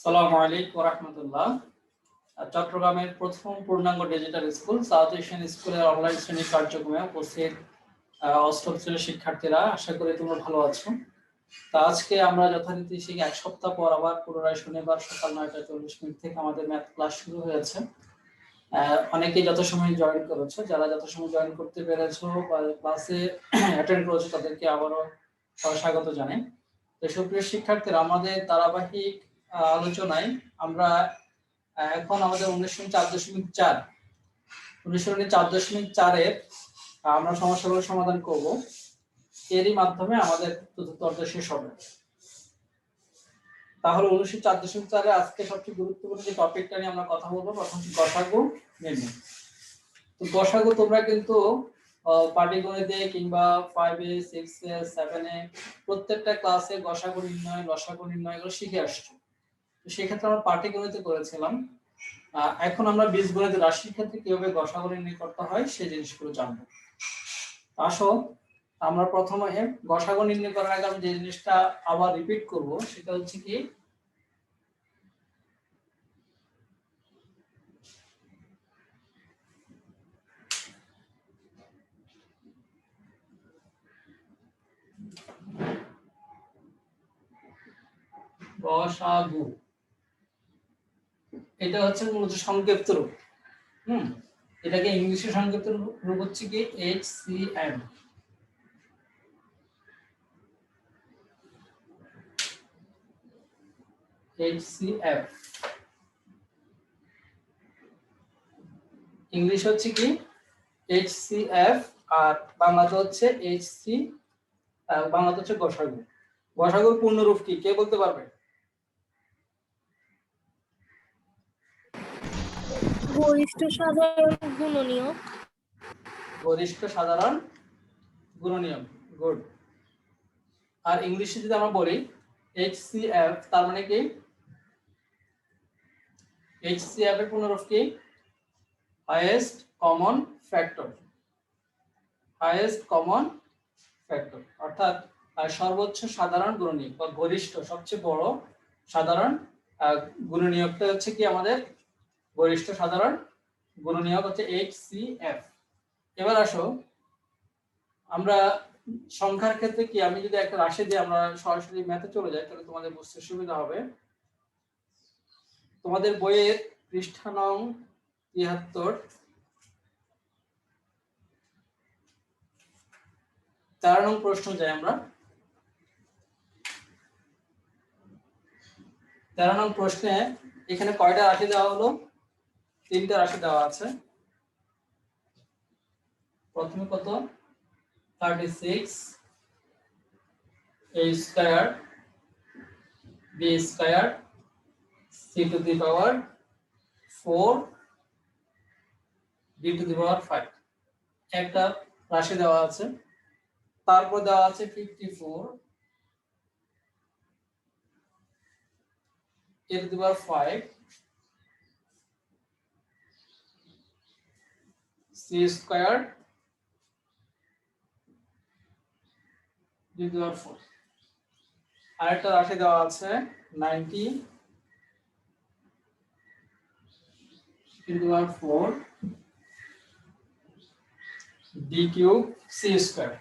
আসসালামু আলাইকুম ওয়া রাহমাতুল্লাহ। চট্টগ্রামের প্রথম পূর্ণাঙ্গ ডিজিটাল স্কুল সাউথ এশিয়ান স্কুলের অনলাইন শ্রেণী কার্যক্রমে উপস্থিত অষ্টম শ্রেণীর শিক্ষার্থীরা, আশা করি তোমরা ভালো আছো। তা আজকে আমরা যথারীতি সেই এক সপ্তাহ পর আবার পুনরায় শনিবার সকাল 9:40 থেকে আমাদের ম্যাথ ক্লাস শুরু হয়েছে। অনেকেই যথাসময়ে জয়েন করেছো, যারা যথাসময়ে জয়েন করতে পেরেছো বা ক্লাসে অ্যাটেন্ড করেছো তাদেরকে আবারও স্বাগত জানাই। তো সুপ্রিয় শিক্ষার্থীরা, আমাদের ধারাবাহিক আলোচনায় আমরা এখন আমাদের অনুশীলনী 4.4 আমরা সমস্যাগুলো সমাধান করব। এরই মাধ্যমে আমাদের চতুর্থ অধ্যায় শেষ হবে। তাহলে অনুশীলনী 4.4 আজকে সবচেয়ে গুরুত্বপূর্ণ যে টপিকটা নিয়ে আমরা কথা বলবো, প্রথম গসাগু নির্ণয়। তো গসাগু তোমরা কিন্তু পাটিগণিতে কিংবা 5 এ 6 এ 7 এ প্রত্যেকটা ক্লাসে গসাগু নির্ণয়, লসাগু নির্ণয় এগুলো শিখে আসছো। তো সেক্ষেত্রে আমরা পাটিগণিতে করেছিলাম। এখন আমরা বীজগণিত রাশির ক্ষেত্রে কিভাবে গসাগু নির্ণয় করতে হয় সেই জিনিসগুলো জানবো। আসো আমরা প্রথমে গসাগু নির্ণয় করার আগে আমি যে জিনিসটা আবার রিপিট করব সেটা হচ্ছে কি, গসাগু এটা হচ্ছে মূলত সংক্ষিপ্ত রূপ। এটাকে ইংলিশে সংক্ষিপ্ত রূপ হচ্ছে কি HCM। HCF ইংলিশ হচ্ছে কি HCF, আর বাংলাতে হচ্ছে HC, বাংলাতে হচ্ছে গসাগু। গসাগুর পূর্ণরূপ কি কে বলতে পারবে? গরিষ্ঠ সাধারণ গুণনীয়ক। গরিষ্ঠ সাধারণ গুণনীয়ক, গুড। আর ইংলিশে যদি আমরা বলি HCF, তার মানে কি HCF এর পূর্ণরূপ কি highest common factor. Highest common factor অর্থাৎ সর্বোচ্চ সাধারণ গুণনীয়ক বা গরিষ্ঠ সবচেয়ে বড় সাধারণ গুণনীয়কটা হচ্ছে কি আমাদের গরিষ্ঠ সাধারণ গুণনীয়ক হচ্ছে HCF। এবার আসো আমরা সংখ্যার ক্ষেত্রে কি, আমি যদি একটা রাশি দিয়ে আমরা সরাসরি ম্যাথে চলে যাই তাহলে তোমাদের বুঝতে সুবিধা হবে। তোমাদের বইয়ের পৃষ্ঠা নং 73 4 নং প্রশ্ন যাই আমরা। 13 নং প্রশ্নে এখানে কয়টা রাশি দেওয়া হলো? 3টা রাশি দেওয়া আছে। প্রথমে কত? 36 a square b square c to the power 4 d to the power 5 একটা রাশি দেওয়া আছে। তারপর দেওয়া আছে 54 a to the power 5 c square d to the power 4। আরেকটা রাশি দেওয়া আছে 90 to the power 4 d cube c square.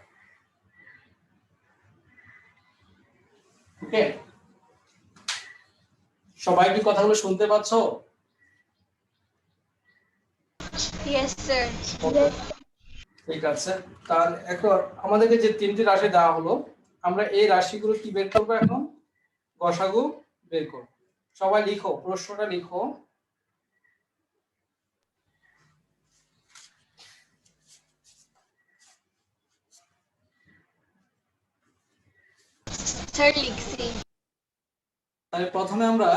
Okay, সবাই কি কথাগুলো শুনতে পাচ্ছো? Yes sir. ঠিক আছে, তার এখন আমাদেরকে যে 3টি রাশি দেওয়া হলো, আমরা এই রাশিগুলো কি বের করব? এখন গসাগু বের করব। সবাই লিখো, প্রশ্নটা লিখো। স্যার লিখছি। তাহলে প্রথমে আমরা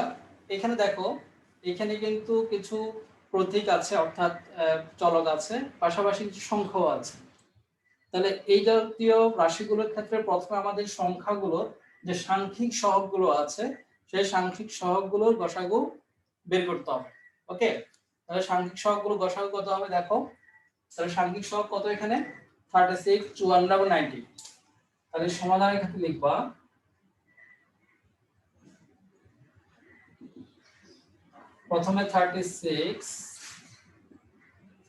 এখানে দেখো, এখানে কিন্তু কিছু প্রতীক আছে অর্থাৎ চলক আছে, পাশাপাশি কিছু সংখ্যাও আছে। তাহলে এই জাতীয় রাশিগুলোর ক্ষেত্রে প্রথমে আমাদের সংখ্যাগুলোর যে সাংখ্যিক সহগগুলো আছে সেই সাংখ্যিক সহগগুলোর গসাগু বের করতে হবে। ওকে, তাহলে সাংখ্যিক সহগগুলো গসাগু কত হবে দেখো। তাহলে সাংখ্যিক সহগ কত এখানে? 36, 54 এবং 90। তাহলে সমাধানের ক্ষেত্রে লিখবা প্রথমে 36,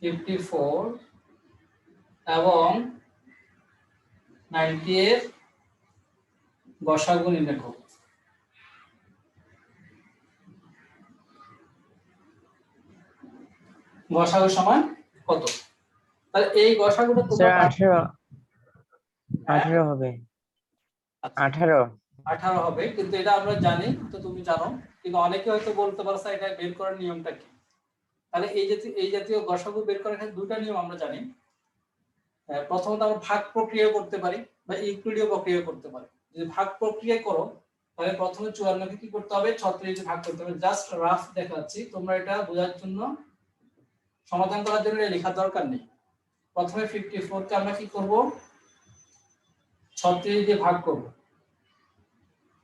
54 এবং 90 এর গসাগু নির্ণয় করব। গসাগু সমান কত? তাহলে এই গসাগুটা তোমরা 18 হবে। 18 হবে, কিন্তু এটা আমরা জানি, তো তুমি জানো, কিন্তু অনেকে হয়তো বলতে পারছে এটা বের করার নিয়মটা কি। তাহলে এই জাতীয় গসাগু বের করার ক্ষেত্রে দুটো নিয়ম আমরা জানি। প্রথমত আমরা ভাগ প্রক্রিয়া করতে পারি বা ইউক্লিডীয় প্রক্রিয়া করতে পারি। যদি ভাগ প্রক্রিয়া করো তাহলে প্রথমে 54 কে কি করতে হবে, 36 দিয়ে ভাগ করতে হবে। জাস্ট রাফ দেখাচ্ছি, তোমরা এটা বোঝার জন্য, সমাধান করার জন্য এটা লেখার দরকার নেই। প্রথমে 54 কে আমরা কি করব, 36 দিয়ে ভাগ করব।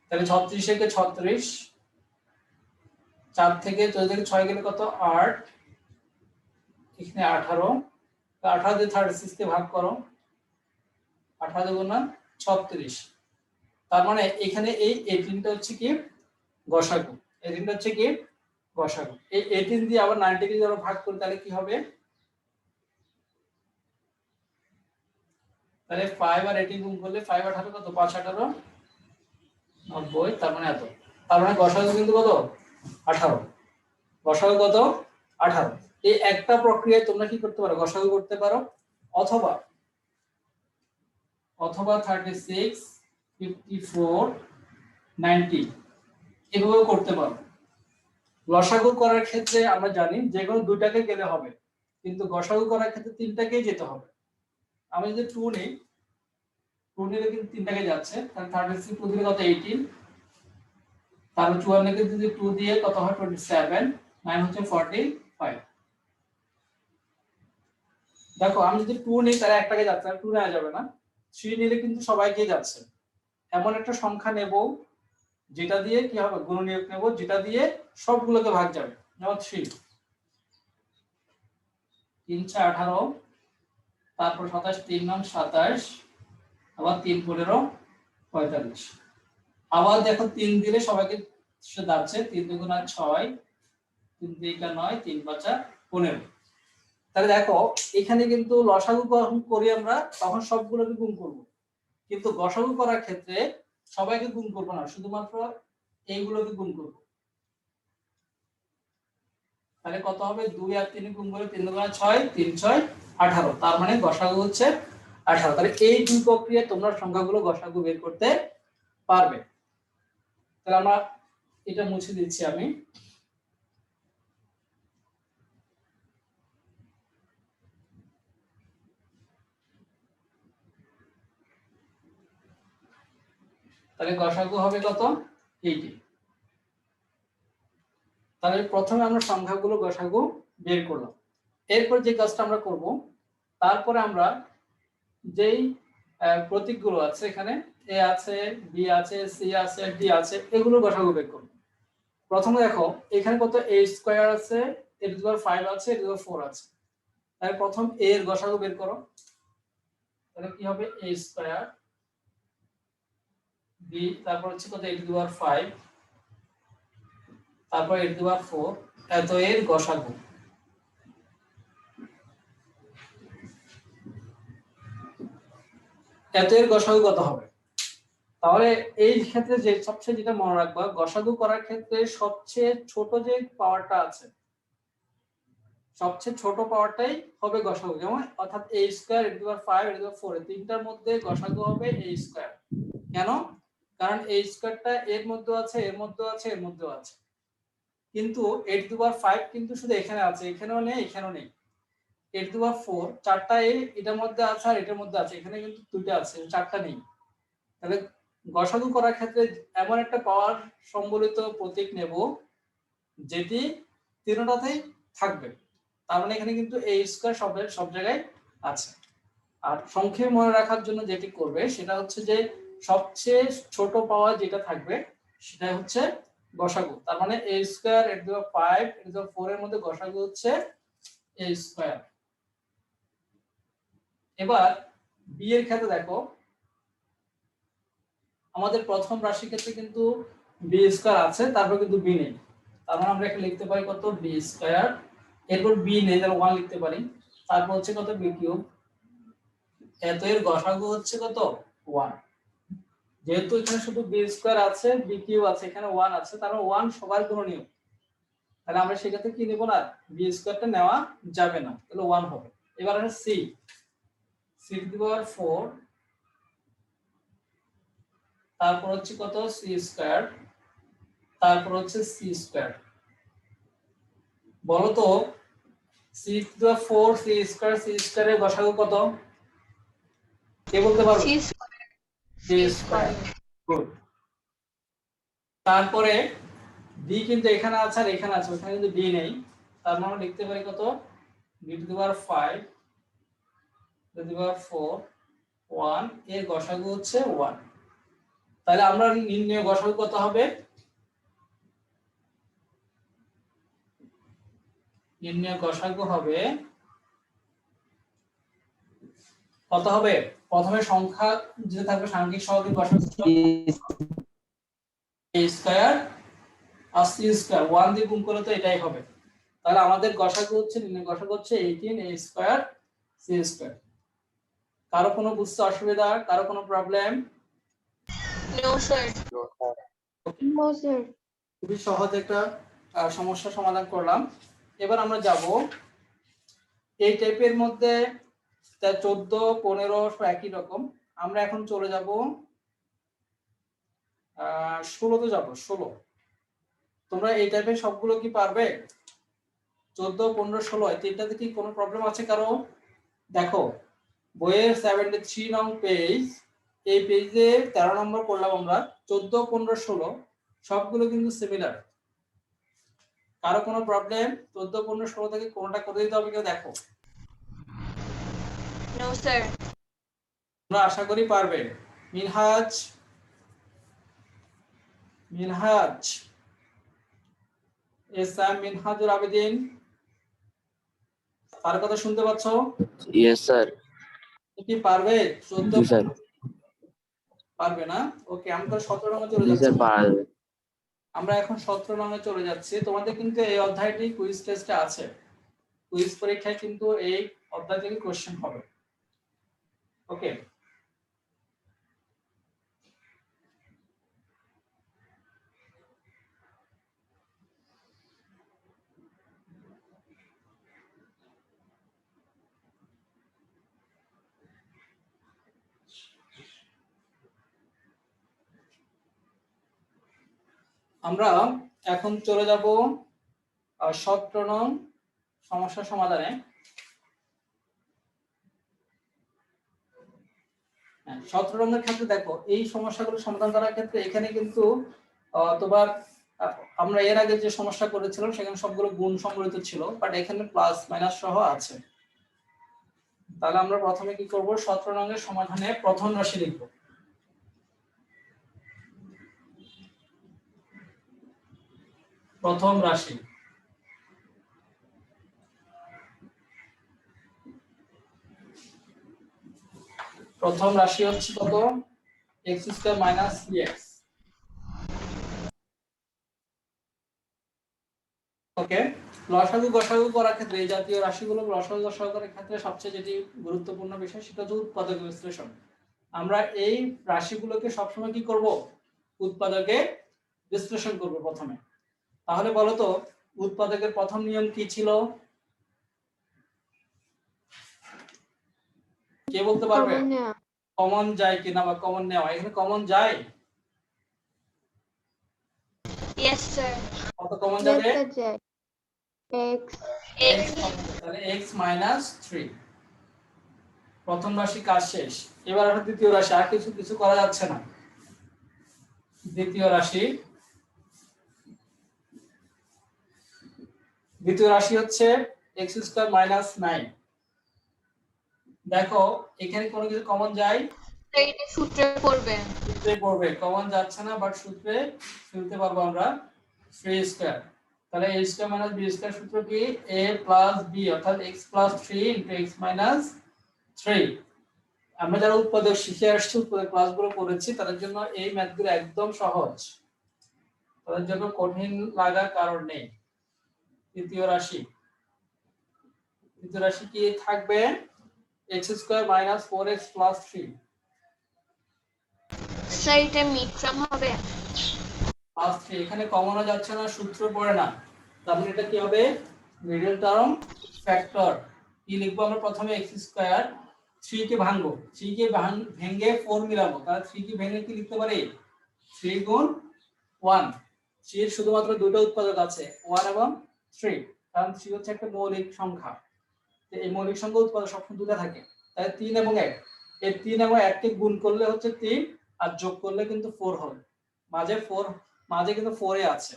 তাহলে 36 থেকে 36, 4 থেকে 4 থেকে 6 গেলে কত, 8, এখানে 18, 18 দিয়ে 36 কে ভাগ করো, 18 দুগুণা 36। তার মানে এখানে এই 18টা হচ্ছে কি গসাগু, 18টা হচ্ছে কি গসাগু। এই 18 দিয়ে আবার 90 কে যদি ভাগ করি তাহলে কি হবে, তাহলে 5 আর 18 গুণ করলে 5 18 কত, 5 18 90, তার মানে এত। তার মানে গসাগু কিন্তু কত, 18। গসাগু কত, 18। এই একটা প্রক্রিয়ায় তোমরা কি করতে পারো, গসাগু করতে পারো, অথবা 36, 54, 90 এভাবেও করতে পারো। লসাগু করার ক্ষেত্রে আমরা জানি যে কোনো দুইটাকে গেলে হবে, কিন্তু গসাগু করার ক্ষেত্রে তিনটাকেই যেতে হবে। আমি যদি 2 নেই, 2 নিলে কিন্তু তিনটাকে যাচ্ছে, তাহলে 36 2 দিলে কত, 18, তাহলে 54 কে যদি 2 দিয়ে কত হয়, 27, 9 হচ্ছে 45। দেখো আমি যদি 2 নিই তাহলে একটাকে যাচ্ছে, 2 নেওয়া যাবে না। 3 নিলে কিন্তু সবাইকে যাচ্ছে। এমন একটা সংখ্যা নেব যেটা দিয়ে কি হবে, গুণনীয়ক নেব যেটা দিয়ে সবগুলোকে ভাগ যাবে। যেমন 3 3 4 18, তারপর 27, 3 9 27, আবার 3 15 45। আবার দেখো 3 দিলে সবাইকে সে যাচ্ছে, 3 দুগুণা 6, 3 তিরিকা 9, 3 পাঁচা 15। তাহলে দেখো এখানে কিন্তু লসাগু যখন করি আমরা তখন সবগুলোকে গুণ করব, কিন্তু গসাগু করার ক্ষেত্রে সবাইকে গুণ করব না, শুধুমাত্র এইগুলোকে গুণ করব। তাহলে কত হবে, 2 আর 3 গুণ করে 3 দুগুণা 6, 3 6 18, তার মানে গসাগু হচ্ছে 18। তাহলে এই দুই প্রক্রিয়ায় তোমরা সংখ্যাগুলো গসাগু বের করতে পারবে। তাহলে আমরা এটা মুছে দিচ্ছি আমি। তাহলে গসাগু হবে কত, 80। তাহলে প্রথমে আমরা সংখ্যাগুলো গসাগু বের করলাম। এরপর যে কাজটা আমরা করব, তারপরে আমরা যেই প্রতীকগুলো আছে, এখানে এ আছে, বি আছে, সি আছে, ডি আছে, এগুলো গসাগু বের করব। প্রথমে দেখো এখানে কত, a স্কয়ার আছে, a টু দি পাওয়ার 5 আছে, a টু দি পাওয়ার 4 আছে। তাহলে প্রথম a এর গসাগু বের করো। তাহলে কি হবে, a স্কয়ার, b, তারপর হচ্ছে কত, a টু দি পাওয়ার 5, তারপর a টু দি পাওয়ার 4, এত এর গসাগু। এত এর গসাগু কত হবে? তাহলে এই ক্ষেত্রে যে সবচেয়ে যেটা মনে রাখবা, গসাগু করার ক্ষেত্রে সবচেয়ে ছোট যে পাওয়ারটা আছে, সবচেয়ে ছোট পাওয়ারটাই হবে গসাগু। যেমন অর্থাৎ a square, a to the power 5, a to the power 4, এই তিনটার মধ্যে গসাগু হবে a স্কয়ার। কেন? কারণ a স্কয়ারটা এর মধ্যে আছে, এর মধ্যে আছে, এর মধ্যে আছে, কিন্তু a টু দি পাওয়ার 5 কিন্তু শুধু এখানে আছে, এখানেও নেই, এখানেও নেই। a টু দি পাওয়ার 4 চারটা a এটার মধ্যে আছে আর এটার মধ্যে আছে, এখানে কিন্তু দুইটা আছে, চারটা নেই। তাহলে গসাগু করার ক্ষেত্রে এমন একটা পাওয়ার সম্বলিত প্রতীক নেব যেটি তিনটাতেই থাকবে। তার মানে এখানে কিন্তু a স্কয়ার সব জায়গায় আছে। আর সংক্ষেপে মনে রাখার জন্য যেটি করবে সেটা হচ্ছে যে সবচেয়ে ছোট পাওয়ার যেটা থাকবে সেটা হচ্ছে গসাগু। তার মানে a square, a to the power 5, a to the power 4 এর মধ্যে গসাগু হচ্ছে a স্কয়ার। এবার b এর ক্ষেত্রে দেখো, আমাদের প্রথম রাশির ক্ষেত্রে কিন্তু b স্কয়ার আছে, তারপর কিন্তু b নেই। তার মানে আমরা এখানে লিখতে পারি কত বি স্কয়ার, এরপর বি নেই তাহলে 1 লিখতে পারি, তারপর হচ্ছে কত বি কিউব, এত এর গসাগু হচ্ছে কত 1। যেহেতু এখানে শুধু বি স্কয়ার আছে বি কিউব আছে এখানে 1 আছে, তার মানে 1 সবার গুণনীয়, তাহলে আমরা সেটাতে কি নেব না, বি স্কয়ারটা নেওয়া যাবে না, তাহলে 1 হবে। এবার আছে C, C to the power 4, তারপর হচ্ছে কত সি স্কয়ার, তারপর হচ্ছে সি স্কয়ার। বলো তো C to the power 4 C square C স্কয়ারের গসাগু কত, কে বলতে পারবে? C C square. গুড। তারপরে ডি কিন্তু এখানে আছে আর এখানে আছে, ওখানে কিন্তু ডি নেই, তার মানে লিখতে পারি কত D to the power 5 to the power 4 1 এর গসাগু হচ্ছে 1। তাহলে আমরা নির্ণয় গসাগু কত হবে, নির্ণয় গসাগু হবে কত হবে, প্রথমে সংখ্যা যেটা থাকবে সাংখ্যিক সহগের গসাগু a স্কয়ার আর c স্কয়ার 1 দিয়ে গুণ করলে তো এটাই হবে। তাহলে আমাদের গসাগু হচ্ছে নির্ণয় গসাগু হচ্ছে 18 a স্কয়ার c স্কয়ার। কারো কোনো বুঝতে অসুবিধা, কারো কোনো problem? No sir. No sir. খুবই সহজ একটা সমস্যা সমাধান করলাম। এবার আমরা যাব এই টাইপের মধ্যে 14 15 সব একই রকম, আমরা এখন চলে যাব 16 তে যাব 16। তোমরা এই টাইপের সবগুলো কি পারবে? 14 15 16 এই তিনটাতে কি কোনো প্রবলেম আছে কারো? দেখো বইয়ের 73 নং পেজ, এই পেজে 13 নম্বর করলাম আমরা, 14 15 16 সবগুলো কিন্তু সিমিলার। কারো কোনো প্রবলেম? 14 15 16 থেকে কোনটা করে দিতে হবে কেউ দেখো। No sir. তোমরা আশা করি পারবে। মিনহাজ, মিনহাজ এসএম মিনহাজুল আবেদিন, তার কথা শুনতে পাচ্ছ? Yes sir. কি পারবে? 14 জি স্যার। পারবে না? ওকে, আমরা 17 নং চলে জি যাচ্ছি। স্যার পারবে। আমরা এখন 17 নং চলে যাচ্ছি। তোমাদের কিন্তু এই অধ্যায়টি কুইজ টেস্টে আছে, কুইজ পরীক্ষায় কিন্তু এই অধ্যায় থেকে কোশ্চেন হবে। ওকে, আমরা এখন চলে যাব 17 নং সমস্যা সমাধানে। 17 নম্বরের ক্ষেত্রে দেখো এই সমস্যাগুলো সমাধান করার ক্ষেত্রে এখানে কিন্তু তোমার আমরা এর আগে যে সমস্যা করেছিলাম সেখানে সবগুলো গুণ সংবলিত ছিল, বাট এখানে প্লাস মাইনাস সহ আছে। তাহলে আমরা প্রথমে কি করব, 17 নংয়ের সমাধানে প্রথম রাশি লিখব। প্রথম রাশি, প্রথম রাশি হচ্ছে কত, x স্কয়ার মাইনাস 3x। ওকে, লসাগু গসাগু করার ক্ষেত্রে এই জাতীয় রাশিগুলো লসাগু গসাগু করার ক্ষেত্রে সবচেয়ে যেটি গুরুত্বপূর্ণ বিষয় সেটা হচ্ছে উৎপাদক বিশ্লেষণ। আমরা এই রাশিগুলোকে সবসময় কি করব, উৎপাদকে বিশ্লেষণ করব প্রথমে। তাহলে বলো তো উৎপাদকের প্রথম নিয়ম কি ছিল, কে বলতে পারবে? কমন যায় কিনা বা কমন নেওয়া, এখানে কমন যায়? Yes sir. কত কমন যাবে? x তাহলে x মাইনাস 3। প্রথম রাশি কাজ শেষ। এবার আমরা দ্বিতীয় রাশি, আর কিছু কিছু করা যাচ্ছে না। দ্বিতীয় রাশি, দ্বিতীয় রাশি হচ্ছে x স্কয়ার মাইনাস 9। দেখো এখানে কোনো কিছু কমন যায়? এটা সূত্রে পড়বে। সূত্রে পড়বে, কমন যাচ্ছে না, বাট সূত্রে ফেলতে পারবো আমরা 3 স্কয়ার। তাহলে a square minus b square সূত্র কি, a প্লাস b অর্থাৎ x plus 3 into x minus 3। আমরা যারা উৎপাদক শিখে আসছি, উৎপাদক ক্লাসগুলো করেছি, তাদের জন্য এই ম্যাথগুলো একদম সহজ। তাদের জন্য কঠিন লাগার কারণ নেই। তৃতীয় রাশি কি থাকবে? x² - 4x + 3 স্যার এটা মিড টার্ম হবে। +3 এখানে কমানো যাচ্ছে না, সূত্র পড়ে না, তার মানে এটা কি হবে? Middle term factor. কি লিখবো আমরা? প্রথমে x², 3 কে ভাঙবো, 3 কে ভেঙে 4 মিলাবো, তাহলে 3 কে ভেঙে কি লিখতে পারি? 3 গুণ 1। 3 এর শুধুমাত্র দুটো উৎপাদক আছে, 1 এবং 3, কারণ 3 হচ্ছে একটা মৌলিক সংখ্যা। তো এই মৌলিক সংখ্যা উৎপাদক সবসময় দুটো থাকে, তাই 3 এবং 1, এই 3 এবং 1 কে গুণ করলে হচ্ছে 3, আর যোগ করলে কিন্তু 4 হবে। মাঝে কিন্তু 4 এ আছে,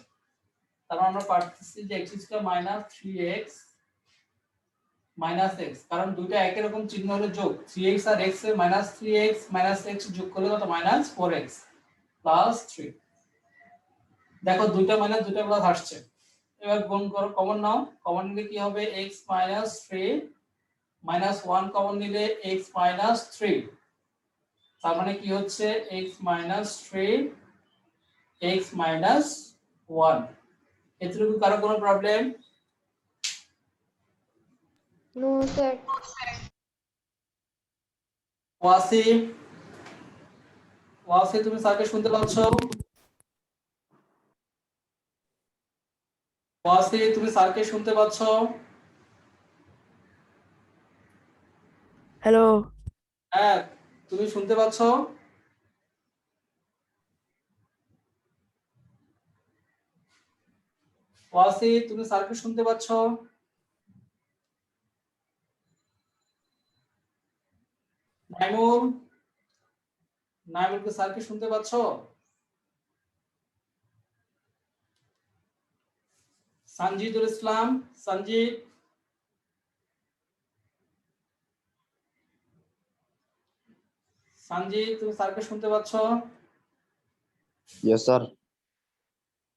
তারপর আমরা পাচ্ছি যে x² - 3x - x, কারণ দুটো একই রকম চিহ্ন হলে যোগ, 3x আর x এর -3x - x যোগ করলে কত? -4x + 3। দেখো দুটো মাইনাস দুটো প্লাস আসছে, এবার গুণ করো, কমন নাও, কমন নিলে কি হবে? x - 3 - 1 কমন নিলে x - 3, তার মানে কি হচ্ছে? x - 3 x - 1। এতটুকু কারো কোনো প্রবলেম? No sir. ওয়াসি, তুমি স্যারকে শুনতে পাচ্ছ? ওয়াসি তুমি স্যারকে শুনতে পাচ্ছ? হ্যালো। হ্যাঁ, তুমি শুনতে পাচ্ছ? ওয়াসি তুমি স্যারকে শুনতে পাচ্ছ? নাইমুল, নাইমুলকে স্যারকে শুনতে পাচ্ছ? সঞ্জিদুল ইসলাম, সঞ্জিত, তুমি স্যারকে শুনতে পাচ্ছ? Yes, sir.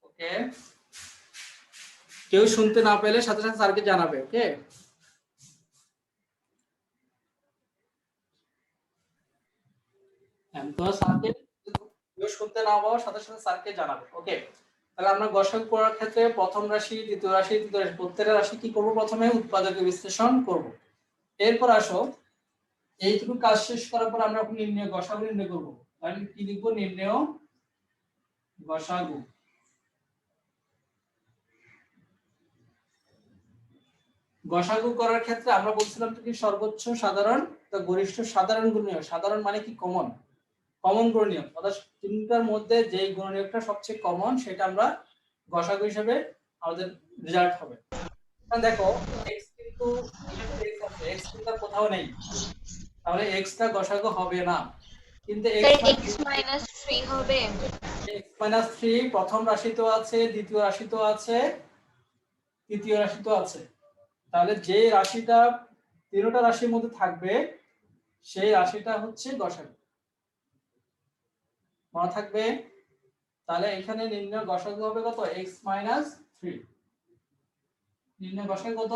ওকে, কেউ শুনতে না পেলে সাথে সাথে স্যারকে জানাবে। ওকে, তোমরা স্যারকে, কেউ শুনতে না পাওয়ার সাথে সাথে স্যারকে জানাবে। ওকে, তাহলে আমরা গসাগু করার ক্ষেত্রে প্রথম রাশি, দ্বিতীয় রাশি, তৃতীয় রাশি, প্রত্যেকটা রাশি কি করব? প্রথমে উৎপাদকে বিশ্লেষণ করব। এরপর আসো, এইটুকু কাজ শেষ করার পর আমরা এখন নির্ণয় গসাগু নির্ণয় করব। তাহলে কি লিখব? নির্ণয় গসাগু। গসাগু করার ক্ষেত্রে আমরা বলছিলাম কি? সর্বোচ্চ সাধারণ, তো গরিষ্ঠ সাধারণ গুণনীয়ক। সাধারণ মানে কি? কমন, কমন গুণনীয়ক, অর্থাৎ তিনটার মধ্যে যেই গুণনীয়কটা সবচেয়ে কমন সেটা আমরা গসাগু হিসেবে আমাদের রেজাল্ট হবে। দেখো x কিন্তু x আছে, x কিন্তু আর কোথাও নেই, তাহলে x টা গসাগু হবে না। কিন্তু স্যার x - 3 হবে। x - 3 প্রথম রাশিতেও আছে, দ্বিতীয় রাশিতেও আছে, তৃতীয় রাশিতেও আছে, তাহলে যে রাশিটা তিনটা রাশির মধ্যে থাকবে সেই রাশিটা হচ্ছে গসাগু, মনে থাকবে? তাহলে এখানে নির্ণয় গসাগু হবে কত? x - 3। নির্ণয় গসাগু কত?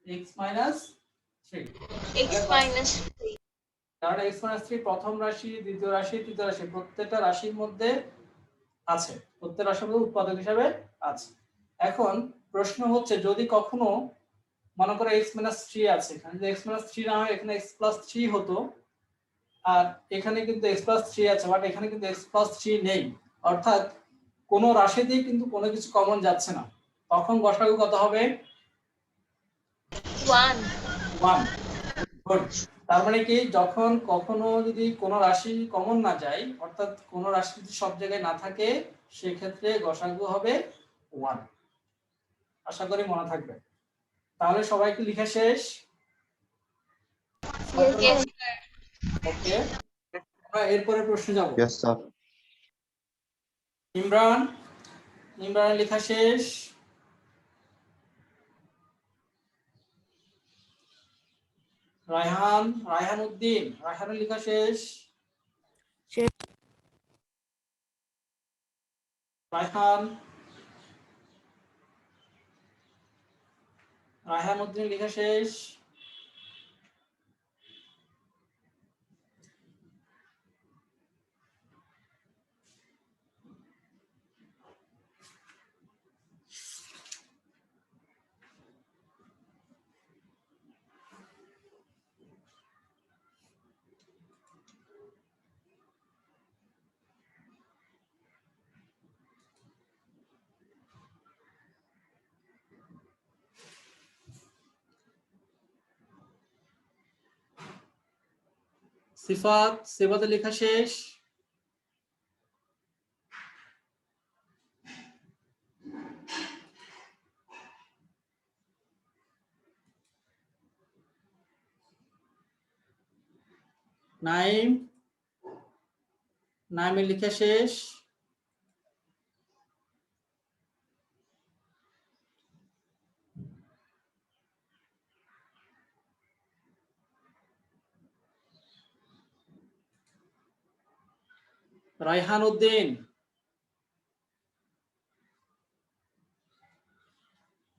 x - 3। x - 3। কারণ x - 3 প্রথম রাশি, দ্বিতীয় রাশি, তৃতীয় রাশি প্রত্যেকটা রাশির মধ্যে আছে, প্রত্যেক রাশির মধ্যে উৎপাদক হিসাবে আছে। এখন প্রশ্ন হচ্ছে, যদি কখনো মনে করো x - 3 আছে, এখানে যদি x - 3 না হয়, এখানে x + 3 হতো, আর এখানে কিন্তু x + 3 আছে, বাট এখানে কিন্তু x + 3 নেই, অর্থাৎ কোন রাশিতেই কিন্তু কোনো কিছু কমন যাচ্ছে না, তখন গসাগু কত হবে? 1। 1। গুড। তার মানে কি, যখন কখনো যদি কোনো রাশি কমন না যায়, অর্থাৎ কোনো রাশি যদি সব জায়গায় না থাকে, সেক্ষেত্রে গসাগু হবে 1। আশা করি মনে থাকবে। তাহলে সবাই কি লিখা শেষ? Yes, ওকে, আমরা এরপরে প্রশ্ন যাব। Yes, sir. ইমরান, ইমরান লেখা শেষ? রায়হান, রায়হান উদ্দিন, রায়হানের লেখা শেষ? শেষ। রায়হান, রায়হান উদ্দিন লেখা শেষ? সিফাতের লেখা শেষ। নাইমের লেখা শেষ। রায়হান উদ্দিন,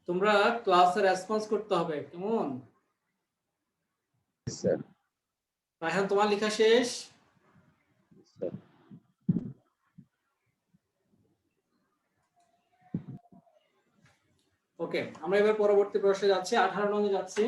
তোমরা ক্লাসে রেসপন্স করতে হবে, কেমন? স্যার। রায়হান তোমার লেখা শেষ? স্যার। ওকে, আমরা এবার পরবর্তী প্রশ্নে যাচ্ছি, 18 নম্বরে যাচ্ছি।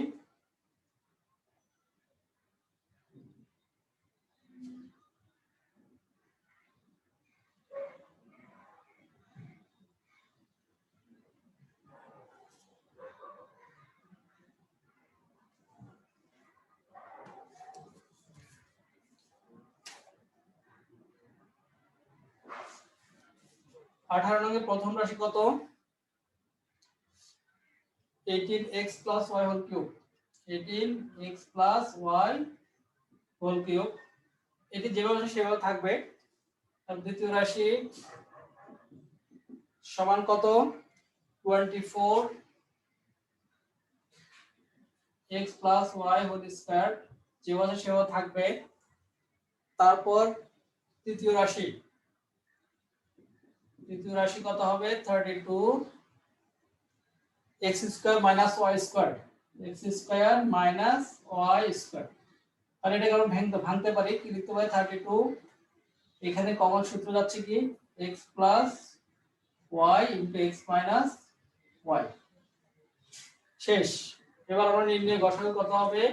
আঠারো নম্বরের প্রথম রাশি কত? 18x plus y whole cube। 18x plus y whole cube, এটি যেভাবে আছে সেভাবে থাকবে। আর দ্বিতীয় রাশি সমান কত? 24x plus y whole square, যেভাবে আছে সেভাবে থাকবে। তারপর তৃতীয় রাশি কত হবে? 32x square minus y square, x square minus y square। তাহলে এটাকে আমরা ভাঙতে পারি, কি লিখতে পারি? 32, এখানে কমন সূত্র যাচ্ছে কি? x plus y into x minus y। শেষ। এবার আমরা নির্ণয় গসাগু কত হবে?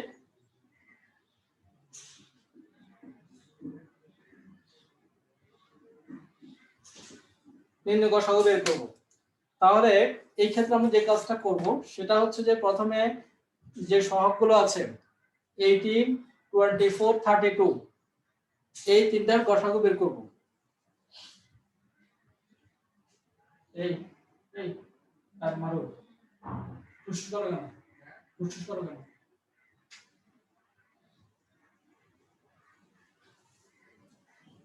নির্ণয় গসাগু বের করব। তাহলে এই ক্ষেত্রে আমরা যে কাজটা করব সেটা হচ্ছে যে প্রথমে যে সহগগুলো আছে 18, 24, 32, এই তিনটার গসাগু বের করব। এই এই আর মারো, পুশ করো কেন?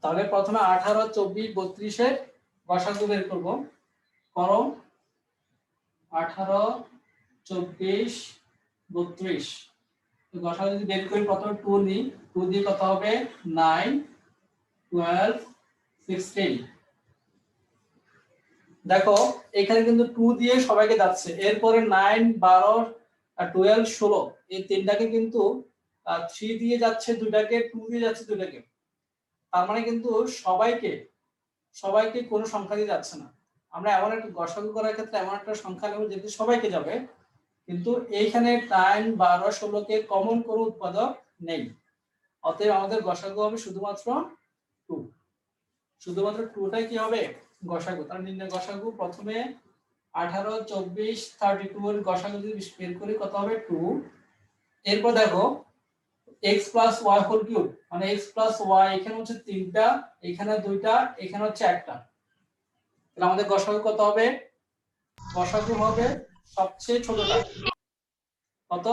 তাহলে প্রথমে 18, 24, 32 এর গসাগু বের করব। করো 18, 24, 32, গসাগু যদি বের করি প্রথমে 2 নিই, 2 দিয়ে কত হবে? 9, 12, 16। দেখো এখানে কিন্তু 2 দিয়ে সবাইকে যাচ্ছে, এরপরে 9, 12 আর 12, 16, এই তিনটাকে কিন্তু 3 দিয়ে যাচ্ছে দুটাকে, 2 দিয়ে যাচ্ছে দুটাকে। তার মানে কিন্তু সবাইকে কোনো সংখ্যা দিয়ে যাচ্ছে না। আমরা এমন একটা গসাগু করার ক্ষেত্রে এমন একটা সংখ্যা নেব যেটি সবাইকে যাবে, কিন্তু এইখানে 9, 12, 16 কে কমন কোনো উৎপাদক নেই। অতএব আমাদের গসাগু হবে শুধুমাত্র 2। শুধুমাত্র 2টাই কি হবে? গসাগু। তার নির্ণয় গসাগু প্রথমে 18, 24, 32 এর গসাগু যদি বের করি কত হবে? 2। এরপর দেখো x plus y whole cube, মানে x plus y, এখানে হচ্ছে 3টা, এখানে 2টা, এখানে হচ্ছে 1টা। তাহলে আমাদের গসাগু কত হবে? গসাগু হবে সবচেয়ে ছোটটা। কত?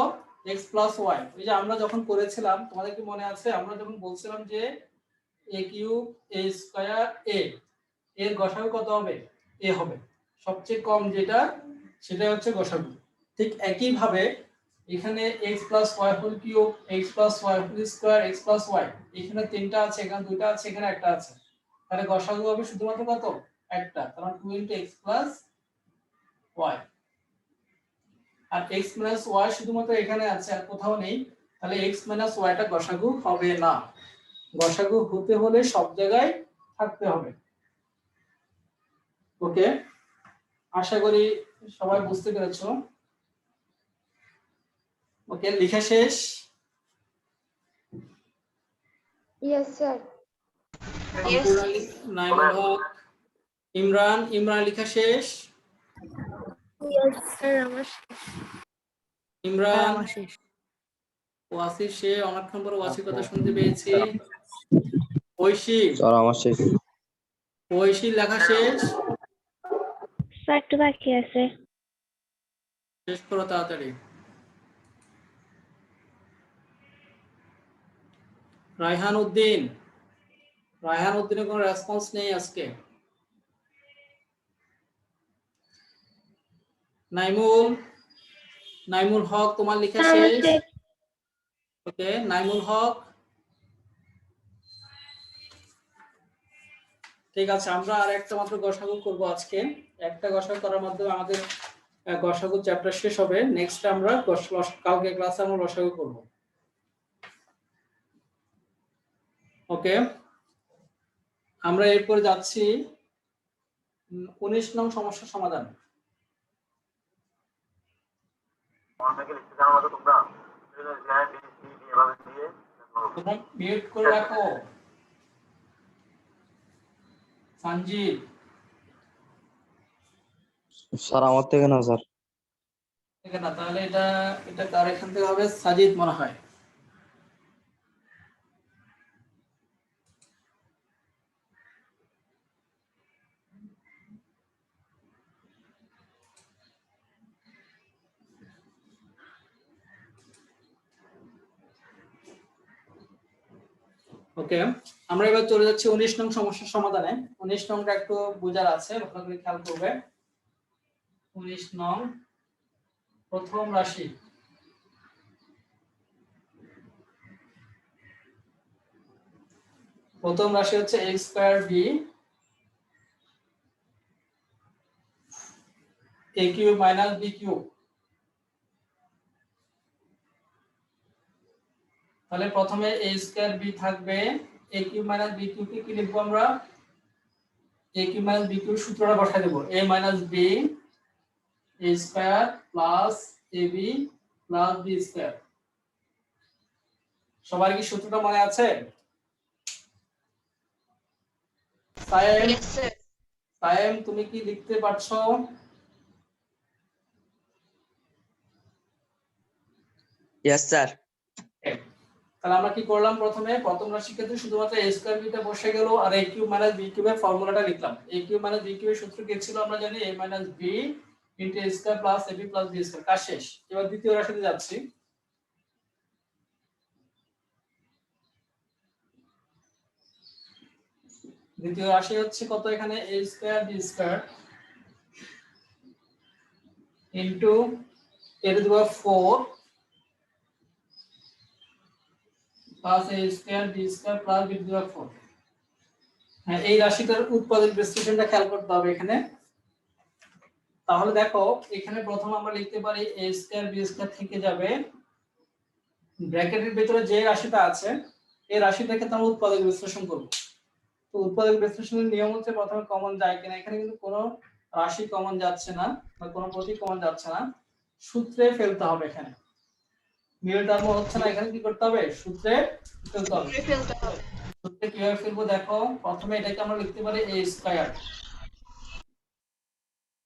x plus y। এই যে আমরা যখন করেছিলাম, তোমাদের কি মনে আছে? আমরা যখন বলছিলাম যে a cube a square a, এর গসাগু কত হবে? a হবে। সবচেয়ে কম যেটা সেটা হচ্ছে গসাগু। ঠিক একই ভাবে এখানে x plus y whole cube, x plus y whole square, x plus y, এখানে 3টা আছে, এখানে 2টা আছে, এখানে 1টা আছে। তাহলে গসাগু হবে শুধুমাত্র কত? 1টা। তার মানে 2 into x plus y। আর x minus y শুধুমাত্র এখানে আছে, আর কোথাও নেই। তাহলে x minus y টা গসাগু হবে না। গসাগু হতে হলে সব জায়গায় থাকতে হবে। ওকে, আশা করি সবাই বুঝতে পেরেছো। ওকে, লেখা শেষ? Yes, sir. নাইমুল হক, ইমরান লেখা শেষ? Yes, sir, আমার ইমরান, শেষ। ওয়াসি সে অনেকক্ষণ পরে ওয়াসির কথা শুনতে পেয়েছি। ঐশী, স্যার আমার শেষ। ঐশীর লেখা শেষ? স্যার একটু বাকি আছে। শেষ করো তাড়াতাড়ি। রায়হান উদ্দিন, রায়হান উদ্দিনের কোনো রেসপন্স নেই আজকে। নাইমুল, নাইমুল হক তোমার লেখা স্যার আমার শেষ? শেষ। ওকে, নাইমুল হক, ঠিক আছে। আমরা আর একটা মাত্র গসাগু করব আজকে। একটা গসাগু করার মাধ্যমে আমাদের গসাগু চ্যাপ্টার শেষ হবে। নেক্সট আমরা কালকে ক্লাসে আমরা গসাগু করব। ওকে, আমরা এরপর যাচ্ছি 19 নং সমস্যার সমাধান। তোমরা মিউট করে রাখো। সঞ্জীব, স্যার আমার থেকে না স্যার। ঠিক আছে না? তাহলে এটা এটা কার এখান থেকে হবে? সাজিদ মনে হয়। ওকে, আমরা এবার চলে যাচ্ছি 19 নং সমস্যার সমাধানে। 19 নংটা একটু বোঝার আছে, ভালো করে খেয়াল করবে। 19 নং প্রথম রাশি। প্রথম রাশি হচ্ছে a square b a cube minus b cube. তাহলে প্রথমে a স্কয়ার b থাকবে, a cube minus b cube কে কি লিখবো আমরা? a cube minus b cube সূত্রটা বসাই দেব, a minus b a square plus ab plus b square. সবার কি সূত্রটা মনে আছে? Sayem, Yes, sir. সায়েম তুমি কি লিখতে পারছো? Yes, sir. তাহলে আমরা কি করলাম? প্রথমে প্রথম রাশির ক্ষেত্রে শুধুমাত্র a স্কয়ার b টা বসে গেল, আর a কিউব মাইনাস b কিউবের ফর্মুলাটা লিখলাম। a কিউব মাইনাস b কিউবের সূত্র কি ছিল আমরা জানি? a minus b into a square plus ab plus b square. কাজ শেষ। এবার দ্বিতীয় রাশিতে যাচ্ছি। দ্বিতীয় রাশি হচ্ছে কত? এখানে a square b square into a to the power 4 plus a square b square plus b to the power 4। হ্যাঁ, এই রাশিটার উৎপাদক বিশ্লেষণটা খেয়াল করতে হবে এখানে। তাহলে দেখো, এখানে প্রথম আমরা লিখতে পারি a স্কয়ার b স্কয়ার থেকে যাবে, ব্র্যাকেটের ভিতরে যে রাশিটা আছে এই রাশিটাকে আমরা উৎপাদক বিশ্লেষণ করব। তো উৎপাদক বিশ্লেষণের নিয়ম হচ্ছে প্রথমে কমন যায় কিনা। এখানে কিন্তু কোনো রাশি কমন যাচ্ছে না বা কোনো প্রতীক কমন যাচ্ছে না, সূত্রে ফেলতে হবে। এখানে মিডল টার্ম হচ্ছে না, এখানে কি করতে হবে? সূত্রে ফেলতে হবে। সূত্রে কিভাবে ফেলবো দেখো, প্রথমে এটাকে আমরা লিখতে পারি a স্কয়ার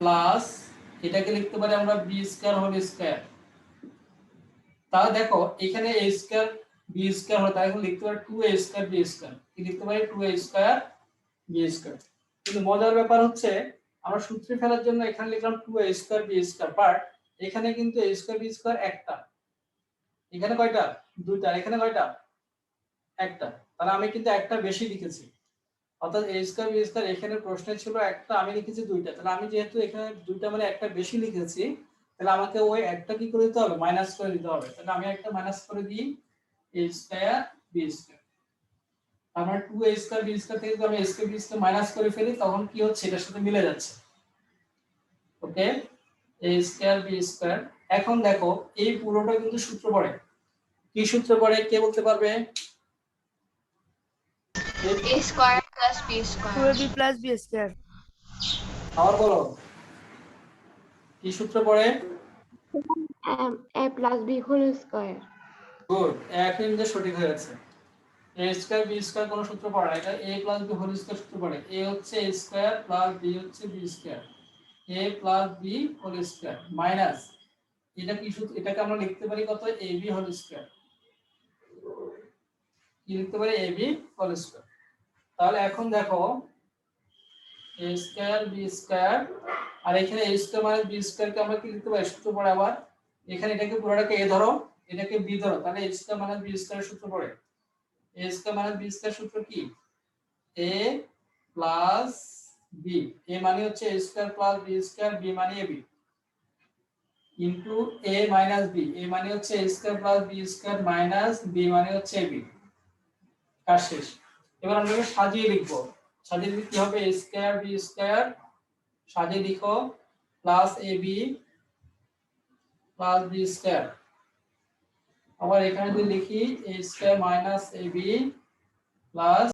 প্লাস এটাকে লিখতে পারি আমরা b স্কয়ার হোল স্কয়ার। তাহলে দেখো এখানে a স্কয়ার b স্কয়ার হলো, তাই এখন লিখতে পারি 2a স্কয়ার b স্কয়ার। কি লিখতে পারি? 2a square b square. কিন্তু মজার ব্যাপার হচ্ছে আমরা সূত্রে ফেলার জন্য এখানে লিখলাম 2a square b square, but এখানে কিন্তু a স্কয়ার b স্কয়ার একটা, এখানে কয়টা? দুইটা। এখানে কয়টা? একটা। তাহলে আমি কিন্তু একটা বেশি লিখেছি, অর্থাৎ a স্কয়ার b স্কয়ার এখানে প্রশ্নে ছিল একটা, আমি লিখেছি দুইটা। তাহলে আমি যেহেতু এখানে দুইটা মানে একটা বেশি লিখেছি, তাহলে আমাকে ওই একটা কি করে দিতে হবে? মাইনাস করে দিতে হবে। তাহলে আমি একটা মাইনাস করে দিই a স্কয়ার b স্কয়ার। আমরা 2a স্কয়ার b স্কয়ার থেকে যদি আমি a square b square minus করে ফেলি তখন কি হচ্ছে? এটার সাথে মিলে যাচ্ছে। ওকে, a স্কয়ার b স্কয়ার। এখন দেখো এই পুরোটা কিন্তু সূত্র পড়ে। কি সূত্র পড়ে কে বলতে পারবে? A square plus B square. 2ab plus b square. আবার বলো, কি সূত্র পড়ে? A plus B whole square. Good, এক মিনিটে সঠিক হয়ে গেছে। a স্কয়ার b স্কয়ার কোন সূত্র পড়ে না, এটা a plus b whole square সূত্র পড়ে। a হচ্ছে a স্কয়ার প্লাস b হচ্ছে b square, a plus b whole square minus এটা কি সূত্র? এটাকে আমরা লিখতে পারি কত? ab whole square. কি লিখতে পারি ab হোল স্কয়ার। তাহলে এখন দেখো a স্কয়ার b স্কয়ার আর এখানে a square minus b square কে আমরা কি লিখতে পারি সূত্র পড়ে আবার এখানে এটাকে পুরোটাকে a ধরো এটাকে b ধরো তাহলে a square minus b square সূত্র পড়ে a square minus b square সূত্র কি a প্লাস b a মানে হচ্ছে a square plus b square b মানে ab into a minus b a মানে হচ্ছে a square plus b square minus b মানে হচ্ছে ab কাজ শেষ। এবার আমরা সাজিয়ে লিখবো সাজিয়ে লিখলে কি হবে a স্কয়ার b স্কয়ার সাজিয়ে লিখো plus ab plus b square আবার এখানে যদি লিখি a square minus ab plus